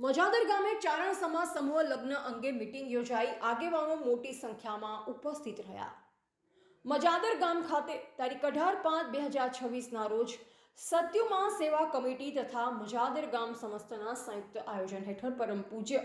મજાદર ગામે ચારણ સમાજ સમૂહ લગ્ન અંગે મીટિંગ યોજાઈ આગેવાનો મોટી સંખ્યામાં ઉપસ્થિત રહ્યા. મજાદર ગામ ખાતે તારીખ 18/5/2026ના રોજ સત્યુમાં સેવા કમિટી તથા મજાદર ગામ સમસ્તના સંયુક્ત આયોજન હેઠળ પરમ પૂજ્ય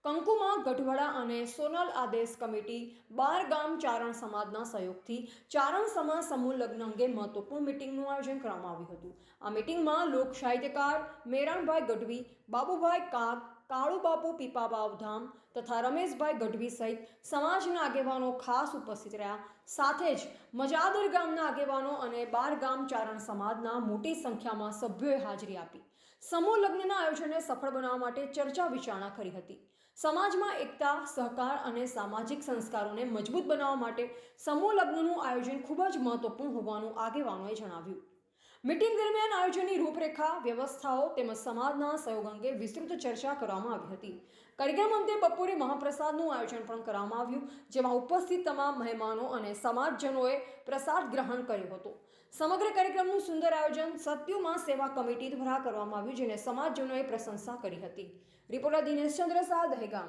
કંકુમા ગઢવાડા અને સોનલ આદેશ કમિટી 12 ગામ ચારણ સમાજના સહયોગથી ચારણ સમાજ સમૂહ લગ્ન અંગે મહત્વપૂર્ણ મીટિંગનું આયોજન કરવામાં આવ્યું હતું. આ મીટિંગમાં લોક સાહિત્યકાર મેરાણભાઈ ગઢવી, બાબુભાઈ કાગ, કાળુબાપુ પીપાબાવ ધામ તથા રમેશભાઈ ગઢવી સહિત સમાજના આગેવાનો ખાસ ઉપસ્થિત રહ્યા. સાથે જ મજાદર ગામના આગેવાનો અને 12 ગામ ચારણ સમાજના મોટી સંખ્યામાં સભ્યોએ હાજરી આપી સમૂહ લગ્નના આયોજનને સફળ બનાવવા માટે ચર્ચા વિચારણા કરી હતી. સમાજમાં એકતા, સહકાર અને સામાજિક સંસ્કારોને મજબૂત બનાવવા માટે સમૂહ લગ્નનું આયોજન ખૂબ જ મહત્વપૂર્ણ હોવાનું આગેવાનોએ જણાવ્યું. મીટિંગ દરમિયાન આયોજનની રૂપરેખા, વ્યવસ્થાઓ તેમજ સમાજના સહયોગ અંગે વિસ્તૃત ચર્ચા કરવામાં આવી હતી. કાર્યક્રમ અંતે બપોરે મહાપ્રસાદનું આયોજન પણ કરવામાં આવ્યું, જેમાં ઉપસ્થિત તમામ મહેમાનો અને સમાજજનોએ પ્રસાદ ગ્રહણ કર્યો હતો. સમગ્ર કાર્યક્રમનું સુંદર આયોજન સત્યુમાં સેવા કમિટી દ્વારા કરવામાં આવ્યું, જેને સમાજજનોએ પ્રશંસા કરી હતી. રિપોર્ટર દિનેશ ચંદ્ર શાહ, દહેગામ.